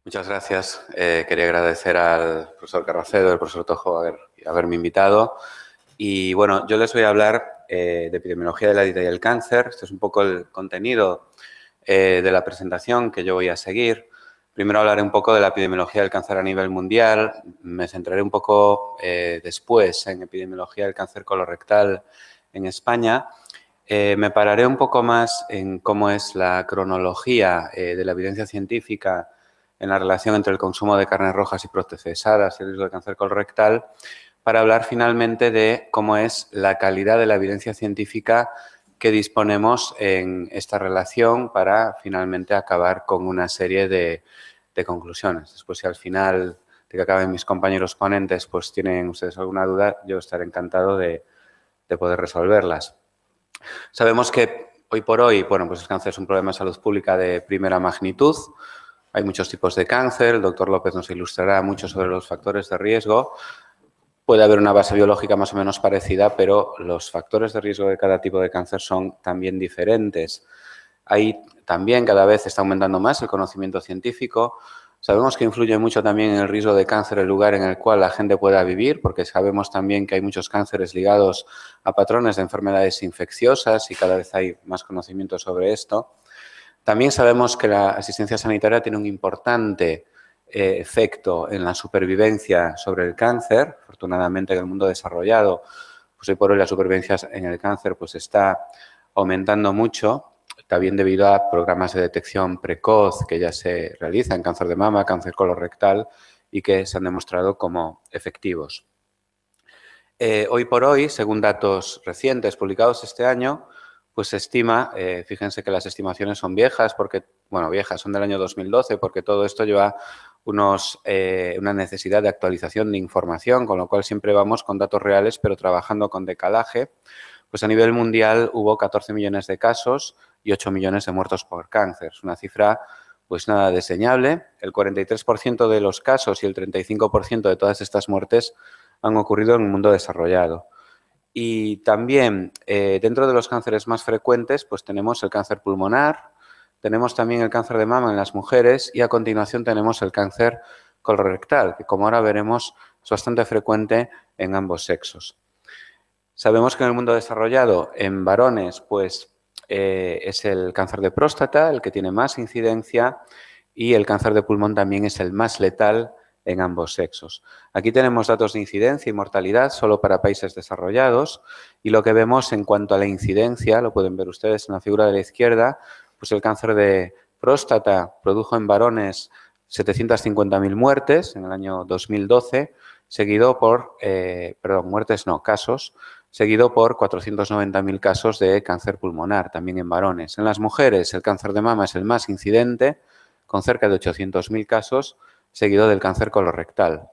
Muchas gracias. Quería agradecer al profesor Carracedo, al profesor Tojo haberme invitado. Y bueno, yo les voy a hablar de epidemiología de la dieta y el cáncer. Este es un poco el contenido de la presentación que yo voy a seguir. Primero hablaré un poco de la epidemiología del cáncer a nivel mundial. Me centraré un poco después en epidemiología del cáncer colorectal en España. Me pararé un poco más en cómo es la cronología de la evidencia científica en la relación entre el consumo de carnes rojas y procesadas y el riesgo de cáncer colorectal, para hablar finalmente de cómo es la calidad de la evidencia científica que disponemos en esta relación para finalmente acabar con una serie de conclusiones. Después, si al final de que acaben mis compañeros ponentes, pues tienen ustedes alguna duda, yo estaré encantado de poder resolverlas. Sabemos que hoy por hoy, bueno, pues el cáncer es un problema de salud pública de primera magnitud. Hay muchos tipos de cáncer. El doctor López nos ilustrará mucho sobre los factores de riesgo. Puede haber una base biológica más o menos parecida, pero los factores de riesgo de cada tipo de cáncer son también diferentes. Ahí también cada vez está aumentando más el conocimiento científico. Sabemos que influye mucho también en el riesgo de cáncer el lugar en el cual la gente pueda vivir, porque sabemos también que hay muchos cánceres ligados a patrones de enfermedades infecciosas y cada vez hay más conocimiento sobre esto. También sabemos que la asistencia sanitaria tiene un importante efecto en la supervivencia sobre el cáncer. Afortunadamente, en el mundo desarrollado, pues hoy por hoy la supervivencia en el cáncer pues está aumentando mucho, también debido a programas de detección precoz que ya se realizan en cáncer de mama, cáncer colorectal y que se han demostrado como efectivos. Hoy por hoy, según datos recientes publicados este año, pues se estima, fíjense que las estimaciones son viejas, porque, bueno, viejas, son del año 2012, porque todo esto lleva una necesidad de actualización de información, con lo cual siempre vamos con datos reales, pero trabajando con decalaje. Pues a nivel mundial hubo 14 millones de casos y 8 millones de muertos por cáncer. Es una cifra pues nada desdeñable. El 43% de los casos y el 35% de todas estas muertes han ocurrido en el mundo desarrollado. Y también dentro de los cánceres más frecuentes pues tenemos el cáncer pulmonar, tenemos también el cáncer de mama en las mujeres y a continuación tenemos el cáncer colorectal, que como ahora veremos es bastante frecuente en ambos sexos. Sabemos que en el mundo desarrollado, en varones, pues es el cáncer de próstata el que tiene más incidencia y el cáncer de pulmón también es el más letal en ambos sexos. Aquí tenemos datos de incidencia y mortalidad solo para países desarrollados y lo que vemos en cuanto a la incidencia, lo pueden ver ustedes en la figura de la izquierda, pues el cáncer de próstata produjo en varones 750.000 muertes en el año 2012, seguido por, casos, seguido por 490.000 casos de cáncer pulmonar, también en varones. En las mujeres, el cáncer de mama es el más incidente, con cerca de 800.000 casos, seguido del cáncer colorectal.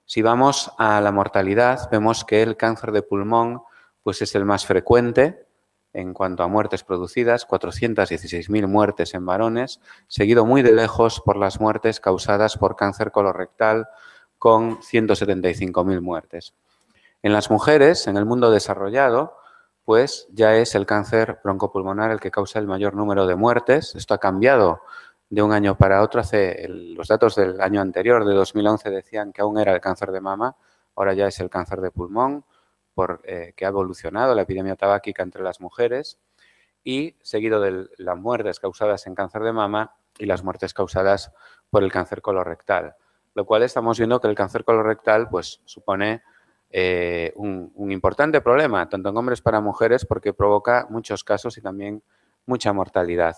Si vamos a la mortalidad, vemos que el cáncer de pulmón pues es el más frecuente en cuanto a muertes producidas, 416.000 muertes en varones, seguido muy de lejos por las muertes causadas por cáncer colorectal, con 175.000 muertes. En las mujeres, en el mundo desarrollado, pues ya es el cáncer broncopulmonar el que causa el mayor número de muertes. Esto ha cambiado de un año para otro. Los datos del año anterior, de 2011, decían que aún era el cáncer de mama, ahora ya es el cáncer de pulmón, que ha evolucionado la epidemia tabáquica entre las mujeres, y seguido de las muertes causadas en cáncer de mama y las muertes causadas por el cáncer colorectal. Lo cual estamos viendo que el cáncer colorectal pues supone un importante problema, tanto en hombres como en mujeres, porque provoca muchos casos y también mucha mortalidad.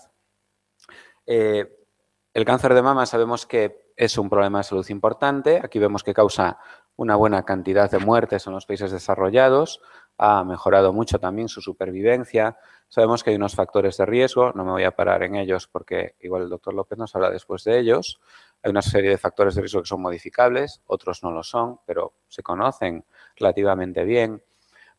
El cáncer de mama sabemos que es un problema de salud importante. Aquí vemos que causa una buena cantidad de muertes en los países desarrollados. Ha mejorado mucho también su supervivencia. Sabemos que hay unos factores de riesgo. No me voy a parar en ellos porque igual el doctor López nos habla después de ellos. Hay una serie de factores de riesgo que son modificables, otros no lo son, pero se conocen relativamente bien.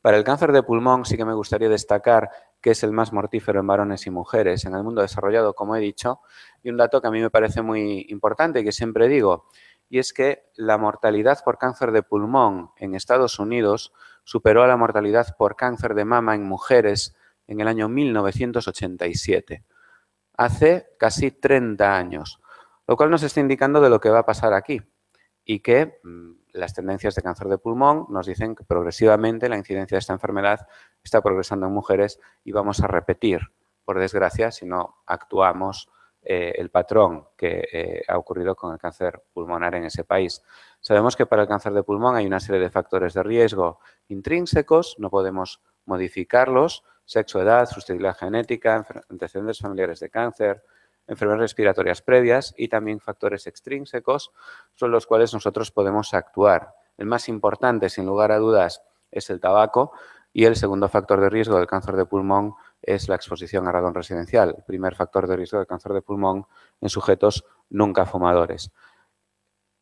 Para el cáncer de pulmón sí que me gustaría destacar que es el más mortífero en varones y mujeres en el mundo desarrollado, como he dicho, y un dato que a mí me parece muy importante y que siempre digo, y es que la mortalidad por cáncer de pulmón en Estados Unidos superó a la mortalidad por cáncer de mama en mujeres en el año 1987, hace casi 30 años, lo cual nos está indicando de lo que va a pasar aquí y que las tendencias de cáncer de pulmón nos dicen que progresivamente la incidencia de esta enfermedad está progresando en mujeres y vamos a repetir, por desgracia, si no actuamos el patrón que ha ocurrido con el cáncer pulmonar en ese país. Sabemos que para el cáncer de pulmón hay una serie de factores de riesgo intrínsecos, no podemos modificarlos, sexo, edad, sustentabilidad genética, antecedentes familiares de cáncer, enfermedades respiratorias previas y también factores extrínsecos son los cuales nosotros podemos actuar. El más importante, sin lugar a dudas, es el tabaco y el segundo factor de riesgo del cáncer de pulmón es la exposición a radón residencial, el primer factor de riesgo del cáncer de pulmón en sujetos nunca fumadores.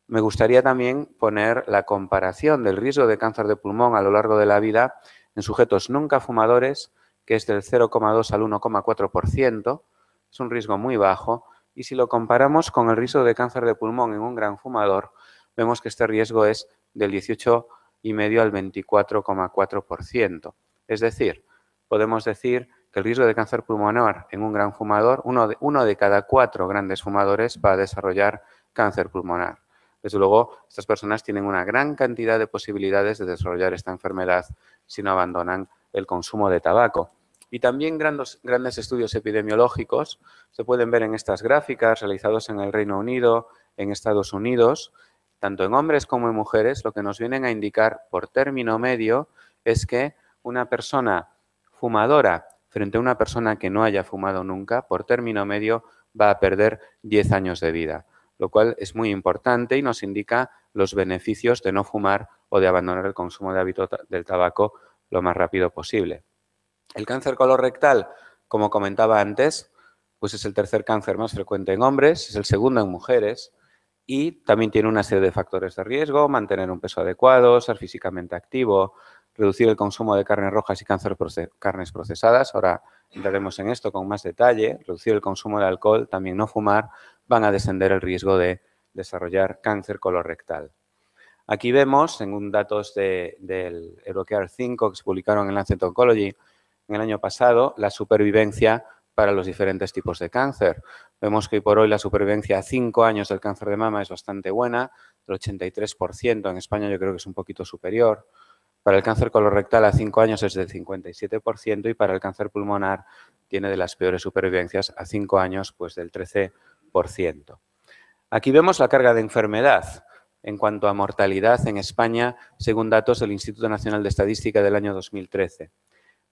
Me gustaría también poner la comparación del riesgo de cáncer de pulmón a lo largo de la vida en sujetos nunca fumadores, que es del 0,2 al 1,4%, es un riesgo muy bajo, y si lo comparamos con el riesgo de cáncer de pulmón en un gran fumador, vemos que este riesgo es del 18,5 al 24,4%. Es decir, podemos decir que el riesgo de cáncer pulmonar en un gran fumador, uno de cada 4 grandes fumadores va a desarrollar cáncer pulmonar. Desde luego, estas personas tienen una gran cantidad de posibilidades de desarrollar esta enfermedad si no abandonan el consumo de tabaco. Y también grandes estudios epidemiológicos se pueden ver en estas gráficas realizados en el Reino Unido, en Estados Unidos, tanto en hombres como en mujeres, lo que nos vienen a indicar por término medio es que una persona fumadora frente a una persona que no haya fumado nunca, por término medio va a perder 10 años de vida, lo cual es muy importante y nos indica los beneficios de no fumar o de abandonar el consumo de hábito del tabaco lo más rápido posible. El cáncer colorectal, como comentaba antes, pues es el tercer cáncer más frecuente en hombres, es el segundo en mujeres y también tiene una serie de factores de riesgo, mantener un peso adecuado, ser físicamente activo, reducir el consumo de carnes rojas y carnes procesadas. Ahora entraremos en esto con más detalle. Reducir el consumo de alcohol, también no fumar, van a descender el riesgo de desarrollar cáncer colorectal. Aquí vemos, según datos del Eurocare 5 que se publicaron en Lancet Oncology en el año pasado, la supervivencia para los diferentes tipos de cáncer. Vemos que hoy por hoy la supervivencia a 5 años del cáncer de mama es bastante buena, el 83%, en España yo creo que es un poquito superior. Para el cáncer colorectal a 5 años es del 57% y para el cáncer pulmonar tiene de las peores supervivencias a 5 años, pues del 13%. Aquí vemos la carga de enfermedad en cuanto a mortalidad en España, según datos del Instituto Nacional de Estadística del año 2013.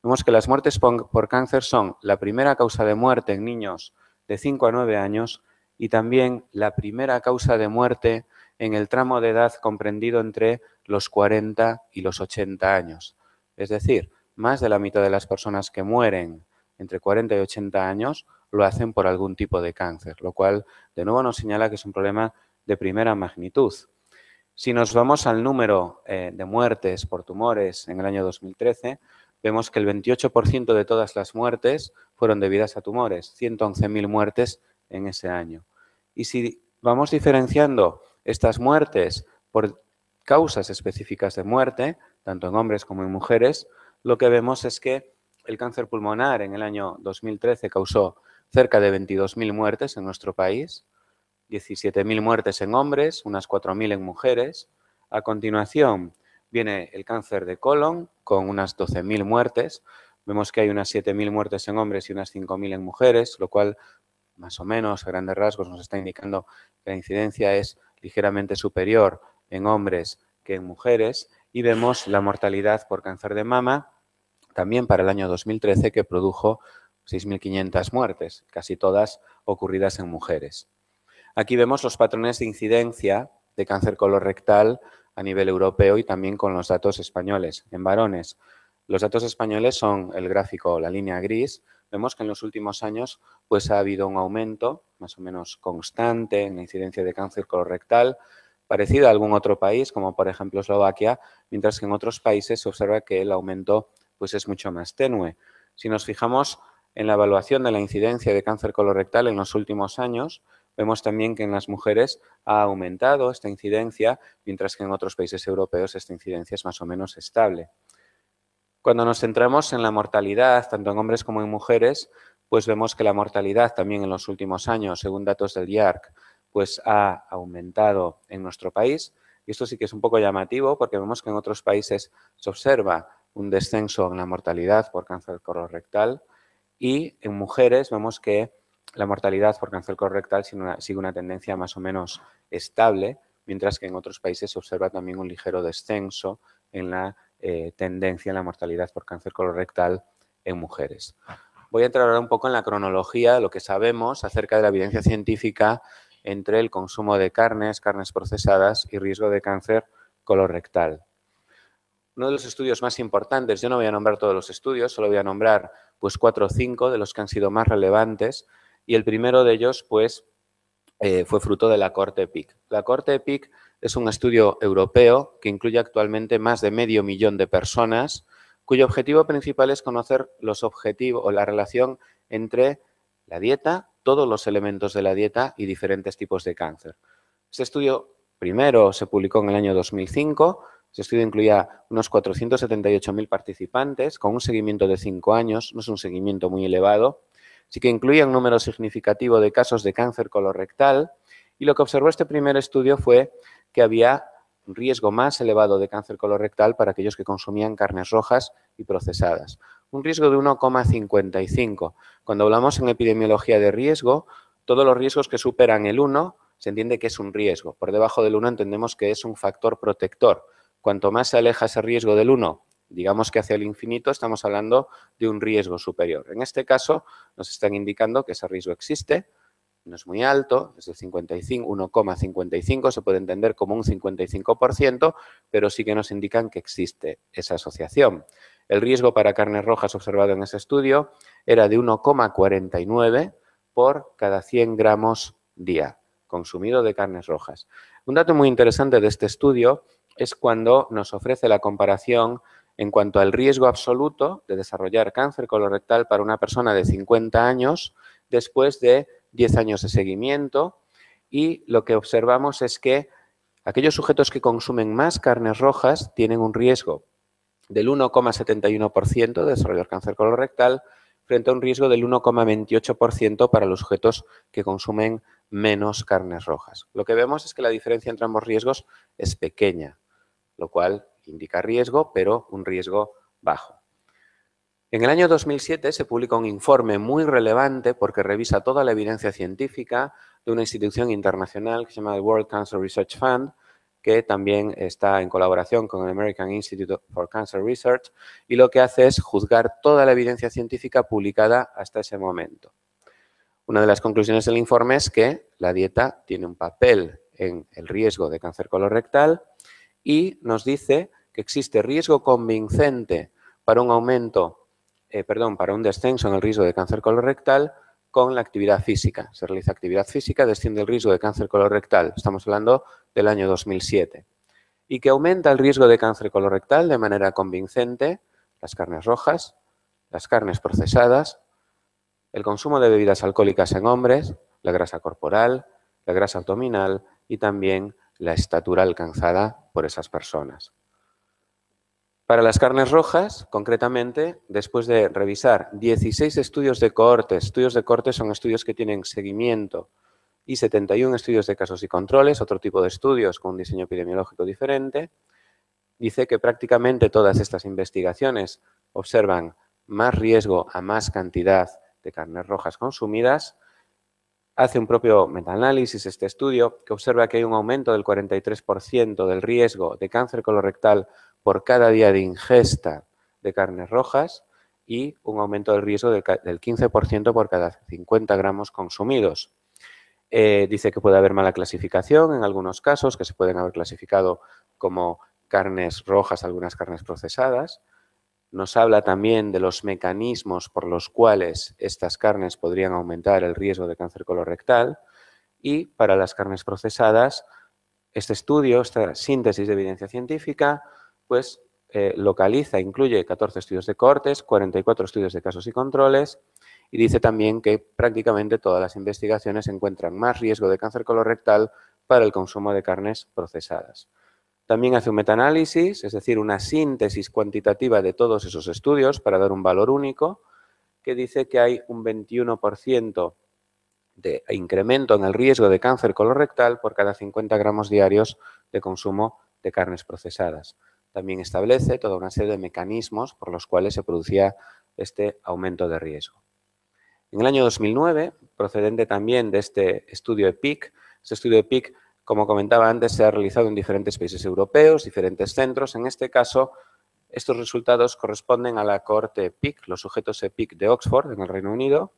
Vemos que las muertes por cáncer son la primera causa de muerte en niños de 5 a 9 años y también la primera causa de muerte en el tramo de edad comprendido entre los 40 y los 80 años. Es decir, más de la mitad de las personas que mueren entre 40 y 80 años lo hacen por algún tipo de cáncer, lo cual de nuevo nos señala que es un problema de primera magnitud. Si nos vamos al número de muertes por tumores en el año 2013, vemos que el 28% de todas las muertes fueron debidas a tumores, 111.000 muertes en ese año. Y si vamos diferenciando estas muertes por causas específicas de muerte, tanto en hombres como en mujeres, lo que vemos es que el cáncer pulmonar en el año 2013 causó cerca de 22.000 muertes en nuestro país, 17.000 muertes en hombres, unas 4.000 en mujeres. A continuación viene el cáncer de colon con unas 12.000 muertes. Vemos que hay unas 7.000 muertes en hombres y unas 5.000 en mujeres, lo cual más o menos a grandes rasgos nos está indicando que la incidencia es ligeramente superior en hombres que en mujeres. Y vemos la mortalidad por cáncer de mama también para el año 2013 que produjo 6.500 muertes, casi todas ocurridas en mujeres. Aquí vemos los patrones de incidencia de cáncer colorectal a nivel europeo y también con los datos españoles. En varones, los datos españoles son el gráfico, la línea gris. Vemos que en los últimos años pues, ha habido un aumento más o menos constante en la incidencia de cáncer colorectal, parecido a algún otro país, como por ejemplo Eslovaquia, mientras que en otros países se observa que el aumento pues, es mucho más tenue. Si nos fijamos en la evaluación de la incidencia de cáncer colorectal en los últimos años, vemos también que en las mujeres ha aumentado esta incidencia, mientras que en otros países europeos esta incidencia es más o menos estable. Cuando nos centramos en la mortalidad, tanto en hombres como en mujeres, pues vemos que la mortalidad también en los últimos años, según datos del IARC, pues ha aumentado en nuestro país. Y esto sí que es un poco llamativo porque vemos que en otros países se observa un descenso en la mortalidad por cáncer colorectal y en mujeres vemos que la mortalidad por cáncer colorectal sigue una tendencia más o menos estable, mientras que en otros países se observa también un ligero descenso en la tendencia en la mortalidad por cáncer colorectal en mujeres. Voy a entrar ahora un poco en la cronología de lo que sabemos acerca de la evidencia científica entre el consumo de carnes procesadas y riesgo de cáncer colorectal. Uno de los estudios más importantes, yo no voy a nombrar todos los estudios, solo voy a nombrar pues 4 o 5 de los que han sido más relevantes y el primero de ellos pues fue fruto de la Cohort EPIC. La Cohort EPIC es un estudio europeo que incluye actualmente más de 500.000 de personas cuyo objetivo principal es conocer los objetivos o la relación entre la dieta, todos los elementos de la dieta y diferentes tipos de cáncer. Este estudio primero se publicó en el año 2005. Este estudio incluía unos 478.000 participantes con un seguimiento de 5 años, no es un seguimiento muy elevado. Sí que incluía un número significativo de casos de cáncer colorectal y lo que observó este primer estudio fue que había un riesgo más elevado de cáncer colorectal para aquellos que consumían carnes rojas y procesadas. Un riesgo de 1,55. Cuando hablamos en epidemiología de riesgo, todos los riesgos que superan el 1 se entiende que es un riesgo. Por debajo del 1 entendemos que es un factor protector. Cuanto más se aleja ese riesgo del 1, digamos que hacia el infinito, estamos hablando de un riesgo superior. En este caso, nos están indicando que ese riesgo existe, no es muy alto, es de 1,55, se puede entender como un 55%, pero sí que nos indican que existe esa asociación. El riesgo para carnes rojas observado en ese estudio era de 1,49 por cada 100 gramos día consumido de carnes rojas. Un dato muy interesante de este estudio es cuando nos ofrece la comparación en cuanto al riesgo absoluto de desarrollar cáncer colorectal para una persona de 50 años después de 10 años de seguimiento y lo que observamos es que aquellos sujetos que consumen más carnes rojas tienen un riesgo del 1,71% de desarrollar cáncer colorectal frente a un riesgo del 1,28% para los sujetos que consumen menos carnes rojas. Lo que vemos es que la diferencia entre ambos riesgos es pequeña, lo cual indica riesgo, pero un riesgo bajo. En el año 2007 se publica un informe muy relevante porque revisa toda la evidencia científica de una institución internacional que se llama el World Cancer Research Fund, que también está en colaboración con el American Institute for Cancer Research y lo que hace es juzgar toda la evidencia científica publicada hasta ese momento. Una de las conclusiones del informe es que la dieta tiene un papel en el riesgo de cáncer colorectal y nos dice que existe riesgo convincente para un para un descenso en el riesgo de cáncer colorectal con la actividad física. Se realiza actividad física, desciende el riesgo de cáncer colorectal. Estamos hablando del año 2007. Y que aumenta el riesgo de cáncer colorectal de manera convincente las carnes rojas, las carnes procesadas, el consumo de bebidas alcohólicas en hombres, la grasa corporal, la grasa abdominal y también la estatura alcanzada por esas personas. Para las carnes rojas, concretamente, después de revisar 16 estudios de cohortes son estudios que tienen seguimiento y 71 estudios de casos y controles, otro tipo de estudios con un diseño epidemiológico diferente, dice que prácticamente todas estas investigaciones observan más riesgo a más cantidad de carnes rojas consumidas. Hace un propio metaanálisis este estudio que observa que hay un aumento del 43% del riesgo de cáncer colorectal por cada día de ingesta de carnes rojas y un aumento del riesgo del 15% por cada 50 gramos consumidos. Dice que puede haber mala clasificación en algunos casos, que se pueden haber clasificado como carnes rojas, algunas carnes procesadas. Nos habla también de los mecanismos por los cuales estas carnes podrían aumentar el riesgo de cáncer colorectal y para las carnes procesadas, este estudio, esta síntesis de evidencia científica, pues incluye 14 estudios de cohortes, 44 estudios de casos y controles y dice también que prácticamente todas las investigaciones encuentran más riesgo de cáncer colorectal para el consumo de carnes procesadas. También hace un metaanálisis, es decir, una síntesis cuantitativa de todos esos estudios para dar un valor único, que dice que hay un 21% de incremento en el riesgo de cáncer colorectal por cada 50 gramos diarios de consumo de carnes procesadas. También establece toda una serie de mecanismos por los cuales se producía este aumento de riesgo. En el año 2009, procedente también de este estudio EPIC, como comentaba antes, se ha realizado en diferentes países europeos, diferentes centros. En este caso, estos resultados corresponden a la cohorte EPIC, los sujetos EPIC de Oxford, en el Reino Unido.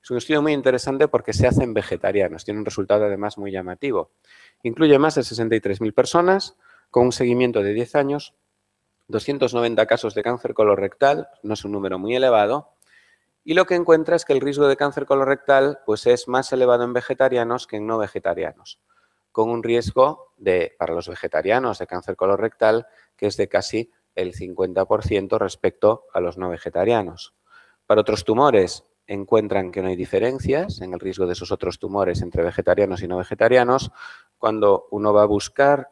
Es un estudio muy interesante porque se hace en vegetarianos. Tiene un resultado, además, muy llamativo. Incluye más de 63.000 personas con un seguimiento de 10 años, 290 casos de cáncer colorectal, no es un número muy elevado, y lo que encuentra es que el riesgo de cáncer colorectal pues, es más elevado en vegetarianos que en no vegetarianos, con un riesgo para los vegetarianos de cáncer colorectal que es de casi el 50% respecto a los no vegetarianos. Para otros tumores encuentran que no hay diferencias en el riesgo de esos otros tumores entre vegetarianos y no vegetarianos. Cuando uno va a buscar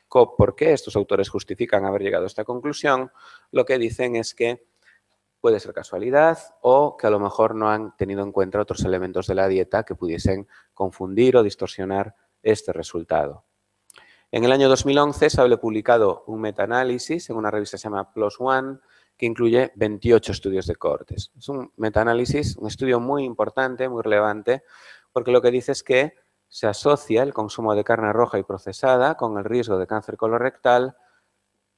por qué estos autores justifican haber llegado a esta conclusión, lo que dicen es que puede ser casualidad o que a lo mejor no han tenido en cuenta otros elementos de la dieta que pudiesen confundir o distorsionar este resultado. En el año 2011 se ha publicado un metaanálisis en una revista que se llama PLOS ONE que incluye 28 estudios de cohortes. Es un metaanálisis, un estudio muy importante, muy relevante, porque lo que dice es que se asocia el consumo de carne roja y procesada con el riesgo de cáncer colorectal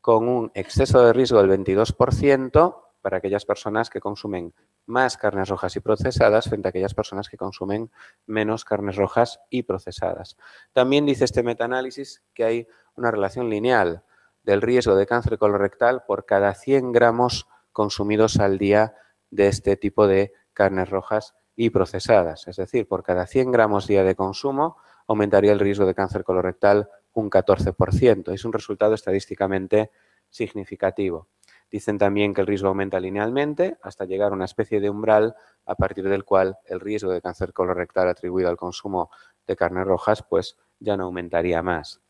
con un exceso de riesgo del 22% para aquellas personas que consumen más carnes rojas y procesadas frente a aquellas personas que consumen menos carnes rojas y procesadas. También dice este metaanálisis que hay una relación lineal del riesgo de cáncer colorectal por cada 100 gramos consumidos al día de este tipo de carnes rojas y procesadas. Es decir, por cada 100 gramos día de consumo aumentaría el riesgo de cáncer colorectal un 14%. Es un resultado estadísticamente significativo. Dicen también que el riesgo aumenta linealmente hasta llegar a una especie de umbral a partir del cual el riesgo de cáncer colorectal atribuido al consumo de carnes rojas pues ya no aumentaría más.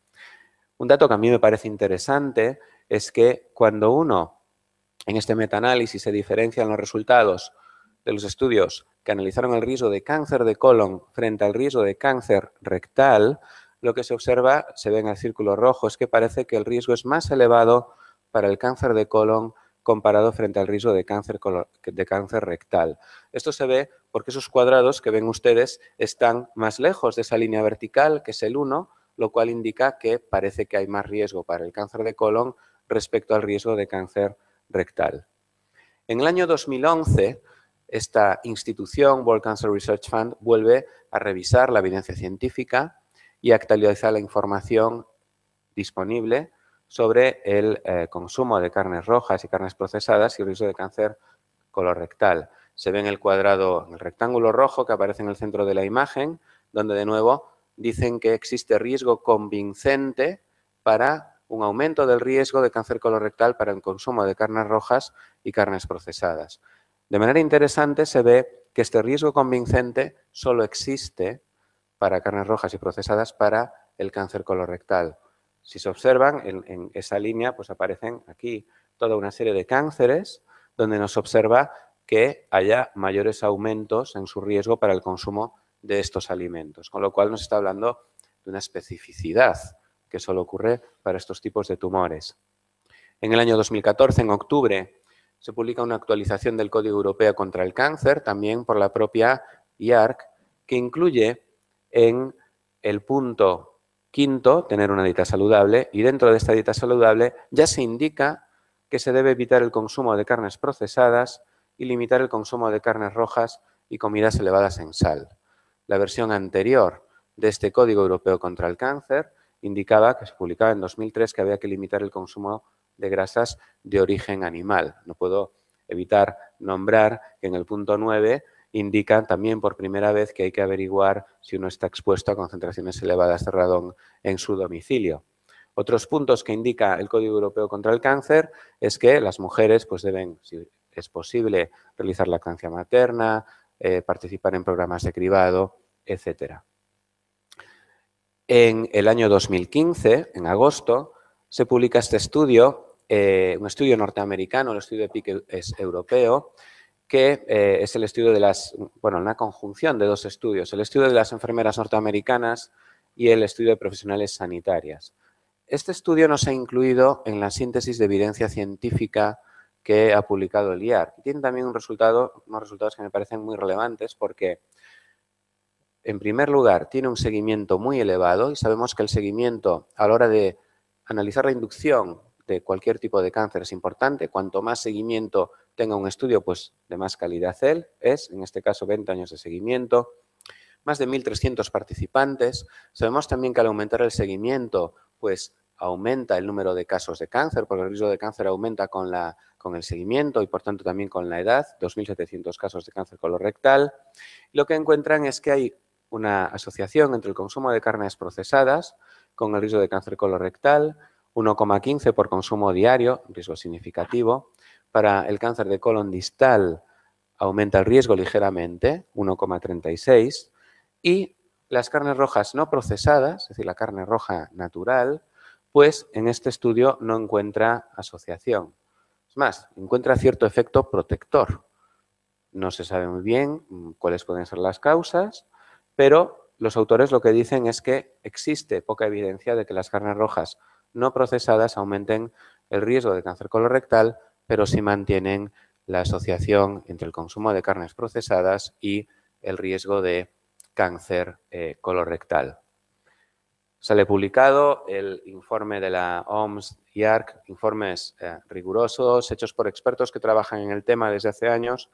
Un dato que a mí me parece interesante es que cuando uno en este metaanálisis se diferencian los resultados de los estudios que analizaron el riesgo de cáncer de colon frente al riesgo de cáncer rectal, lo que se observa, se ve en el círculo rojo, es que parece que el riesgo es más elevado para el cáncer de colon comparado frente al riesgo de cáncer rectal. Esto se ve porque esos cuadrados que ven ustedes están más lejos de esa línea vertical, que es el 1, lo cual indica que parece que hay más riesgo para el cáncer de colon respecto al riesgo de cáncer rectal. En el año 2011, esta institución, World Cancer Research Fund, vuelve a revisar la evidencia científica y actualizar la información disponible sobre el consumo de carnes rojas y carnes procesadas y el riesgo de cáncer colorectal. Se ve en el cuadrado, en el rectángulo rojo que aparece en el centro de la imagen, donde de nuevo dicen que existe riesgo convincente para un aumento del riesgo de cáncer colorectal para el consumo de carnes rojas y carnes procesadas. De manera interesante se ve que este riesgo convincente solo existe para carnes rojas y procesadas para el cáncer colorectal. Si se observan en esa línea, pues aparecen aquí toda una serie de cánceres donde nos observa que haya mayores aumentos en su riesgo para el consumo de estos alimentos, con lo cual nos está hablando de una especificidad que solo ocurre para estos tipos de tumores. En el año 2014, en octubre, se publica una actualización del Código Europeo contra el Cáncer, también por la propia IARC, que incluye en el punto quinto, tener una dieta saludable, y dentro de esta dieta saludable ya se indica que se debe evitar el consumo de carnes procesadas y limitar el consumo de carnes rojas y comidas elevadas en sal. La versión anterior de este Código Europeo contra el Cáncer indicaba, que se publicaba en 2003, que había que limitar el consumo de grasas de origen animal. No puedo evitar nombrar que en el punto 9 indican también por primera vez que hay que averiguar si uno está expuesto a concentraciones elevadas de radón en su domicilio. Otros puntos que indica el Código Europeo contra el Cáncer es que las mujeres pues deben, si es posible, realizar lactancia materna, participar en programas de cribado, etc. En el año 2015, en agosto, se publica este estudio, un estudio norteamericano, el estudio EPIC es europeo, que es el estudio de una conjunción de dos estudios, el estudio de las enfermeras norteamericanas y el estudio de profesionales sanitarias. Este estudio no se ha incluido en la síntesis de evidencia científica que ha publicado el IARC. Tiene también unos resultados que me parecen muy relevantes porque, en primer lugar, tiene un seguimiento muy elevado y sabemos que el seguimiento a la hora de analizar la inducción de cualquier tipo de cáncer es importante. Cuanto más seguimiento tenga un estudio, pues de más calidad él es, en este caso 20 años de seguimiento, más de 1.300 participantes. Sabemos también que al aumentar el seguimiento, pues aumenta el número de casos de cáncer, porque el riesgo de cáncer aumenta con el seguimiento y por tanto también con la edad, 2.700 casos de cáncer colorectal. Lo que encuentran es que hay una asociación entre el consumo de carnes procesadas con el riesgo de cáncer colorectal, 1,15 por consumo diario, riesgo significativo. Para el cáncer de colon distal aumenta el riesgo ligeramente, 1,36. Y las carnes rojas no procesadas, es decir, la carne roja natural, pues en este estudio no encuentra asociación. Es más, encuentra cierto efecto protector. No se sabe muy bien cuáles pueden ser las causas, pero los autores lo que dicen es que existe poca evidencia de que las carnes rojas no procesadas aumenten el riesgo de cáncer colorectal, pero sí mantienen la asociación entre el consumo de carnes procesadas y el riesgo de cáncer colorectal. Sale publicado el informe de la OMS y ARC, informes rigurosos, hechos por expertos que trabajan en el tema desde hace años,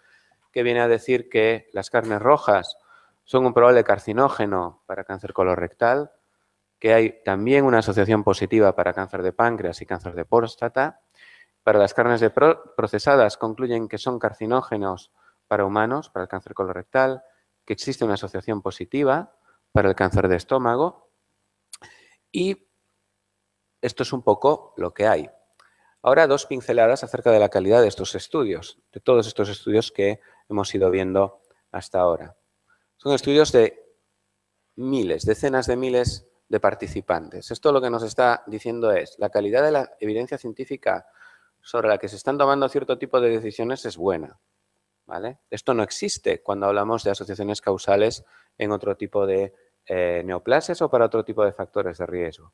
que viene a decir que las carnes rojas son un probable carcinógeno para cáncer colorectal, que hay también una asociación positiva para cáncer de páncreas y cáncer de próstata. Para las carnes procesadas concluyen que son carcinógenos para humanos, para el cáncer colorectal, que existe una asociación positiva para el cáncer de estómago y esto es un poco lo que hay. Ahora dos pinceladas acerca de la calidad de estos estudios, de todos estos estudios que hemos ido viendo hasta ahora. Son estudios de miles, decenas de miles de participantes. Esto lo que nos está diciendo es la calidad de la evidencia científica sobre la que se están tomando cierto tipo de decisiones es buena, ¿vale? Esto no existe cuando hablamos de asociaciones causales en otro tipo de neoplasias o para otro tipo de factores de riesgo.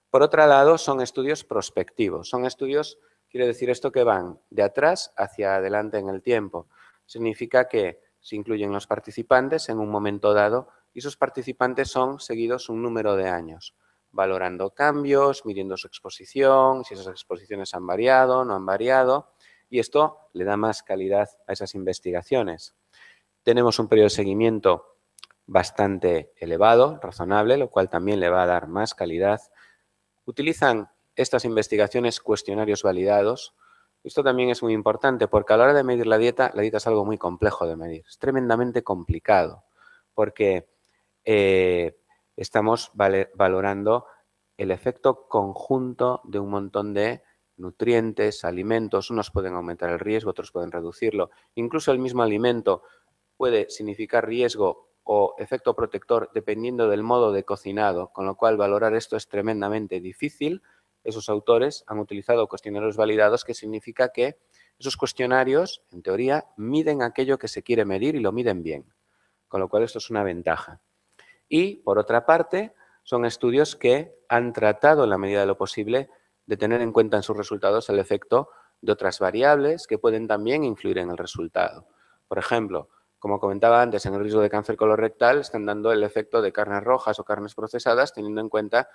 Por otro lado, son estudios prospectivos. Son estudios, quiere decir esto, que van de atrás hacia adelante en el tiempo. Significa que se incluyen los participantes en un momento dado y esos participantes son seguidos un número de años, valorando cambios, midiendo su exposición, si esas exposiciones han variado, no han variado, y esto le da más calidad a esas investigaciones. Tenemos un periodo de seguimiento bastante elevado, razonable, lo cual también le va a dar más calidad. Utilizan estas investigaciones cuestionarios validados. Esto también es muy importante porque a la hora de medir la dieta es algo muy complejo de medir. Es tremendamente complicado porque estamos valorando el efecto conjunto de un montón de nutrientes, alimentos. Unos pueden aumentar el riesgo, otros pueden reducirlo. Incluso el mismo alimento puede significar riesgo o efecto protector dependiendo del modo de cocinado, con lo cual valorar esto es tremendamente difícil. Esos autores han utilizado cuestionarios validados, que significa que esos cuestionarios, en teoría, miden aquello que se quiere medir y lo miden bien, con lo cual esto es una ventaja. Y, por otra parte, son estudios que han tratado, en la medida de lo posible, de tener en cuenta en sus resultados el efecto de otras variables que pueden también influir en el resultado. Por ejemplo, como comentaba antes, en el riesgo de cáncer colorectal están dando el efecto de carnes rojas o carnes procesadas teniendo en cuenta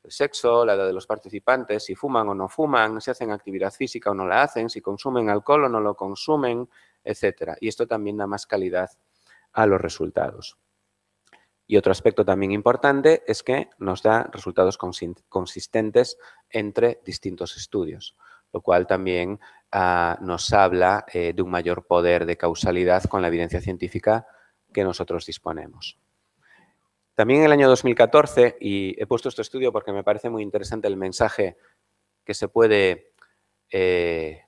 el sexo, la edad de los participantes, si fuman o no fuman, si hacen actividad física o no la hacen, si consumen alcohol o no lo consumen, etc. Y esto también da más calidad a los resultados. Y otro aspecto también importante es que nos da resultados consistentes entre distintos estudios, lo cual también nos habla de un mayor poder de causalidad con la evidencia científica que nosotros disponemos. También en el año 2014, y he puesto este estudio porque me parece muy interesante el mensaje que se puede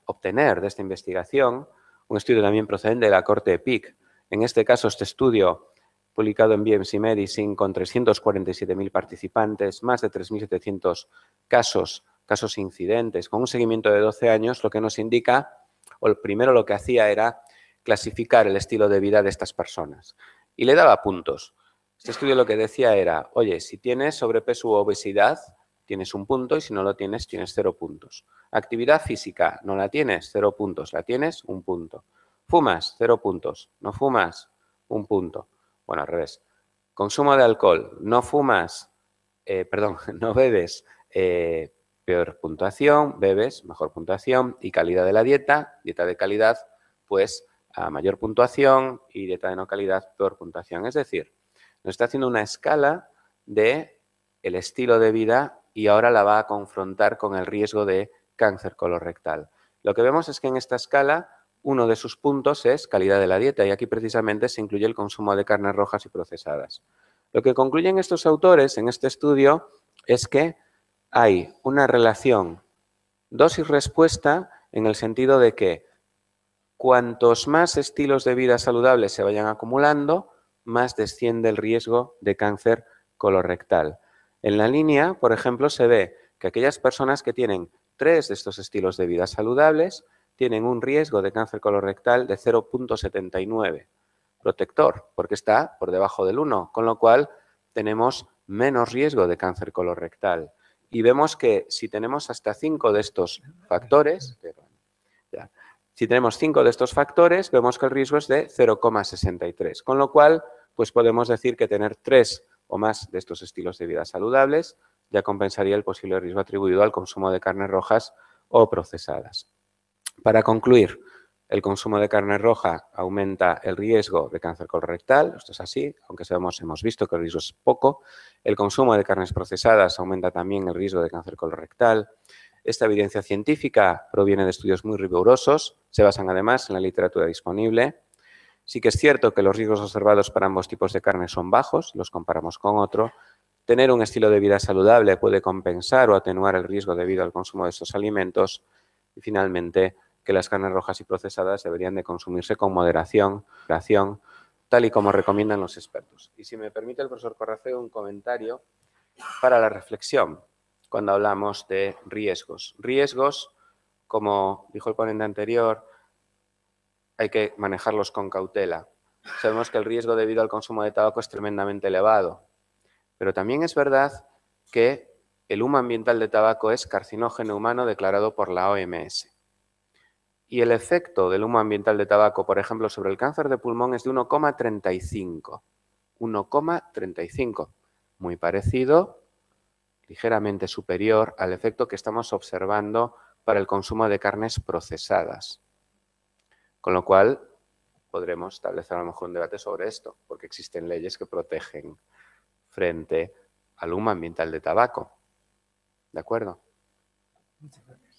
obtener de esta investigación, un estudio también procedente de la Corte PIC. En este caso, este estudio publicado en BMC Medicine con 347.000 participantes, más de 3.700 casos incidentes, con un seguimiento de 12 años, lo que nos indica, o primero lo que hacía era clasificar el estilo de vida de estas personas. Y le daba puntos. Este estudio lo que decía era, oye, si tienes sobrepeso u obesidad, tienes un punto y si no lo tienes, tienes 0 puntos. Actividad física, no la tienes, 0 puntos. La tienes, 1 punto. Fumas, 0 puntos. No fumas, 1 punto. Bueno, al revés. Consumo de alcohol, no fumas, no bebes, peor puntuación, bebes, mejor puntuación, y calidad de la dieta de calidad, pues a mayor puntuación, y dieta de no calidad, peor puntuación. Es decir, nos está haciendo una escala de el estilo de vida y ahora la va a confrontar con el riesgo de cáncer colorectal. Lo que vemos es que en esta escala uno de sus puntos es calidad de la dieta y aquí precisamente se incluye el consumo de carnes rojas y procesadas. Lo que concluyen estos autores en este estudio es que hay una relación dosis-respuesta en el sentido de que cuantos más estilos de vida saludables se vayan acumulando, más desciende el riesgo de cáncer colorectal. En la línea, por ejemplo, se ve que aquellas personas que tienen 3 de estos estilos de vida saludables tienen un riesgo de cáncer colorectal de 0,79. Protector, porque está por debajo del 1, con lo cual tenemos menos riesgo de cáncer colorectal. Y vemos que si tenemos hasta 5 de estos factores, si tenemos 5 de estos factores, vemos que el riesgo es de 0,63, con lo cual pues podemos decir que tener 3 o más de estos estilos de vida saludables ya compensaría el posible riesgo atribuido al consumo de carnes rojas o procesadas. Para concluir, el consumo de carne roja aumenta el riesgo de cáncer colorectal, esto es así, aunque hemos visto que el riesgo es poco. El consumo de carnes procesadas aumenta también el riesgo de cáncer colorectal. Esta evidencia científica proviene de estudios muy rigurosos, se basan además en la literatura disponible. Sí que es cierto que los riesgos observados para ambos tipos de carne son bajos, los comparamos con otro. Tener un estilo de vida saludable puede compensar o atenuar el riesgo debido al consumo de estos alimentos. Y finalmente, que las carnes rojas y procesadas deberían de consumirse con moderación, tal y como recomiendan los expertos. Y si me permite el profesor Carracedo un comentario para la reflexión cuando hablamos de riesgos. Riesgos, como dijo el ponente anterior, hay que manejarlos con cautela. Sabemos que el riesgo debido al consumo de tabaco es tremendamente elevado, pero también es verdad que el humo ambiental de tabaco es carcinógeno humano declarado por la OMS. Y el efecto del humo ambiental de tabaco, por ejemplo, sobre el cáncer de pulmón es de 1,35. 1,35. Muy parecido, ligeramente superior al efecto que estamos observando para el consumo de carnes procesadas. Con lo cual, podremos establecer a lo mejor un debate sobre esto, porque existen leyes que protegen frente al humo ambiental de tabaco. ¿De acuerdo? Muchas gracias.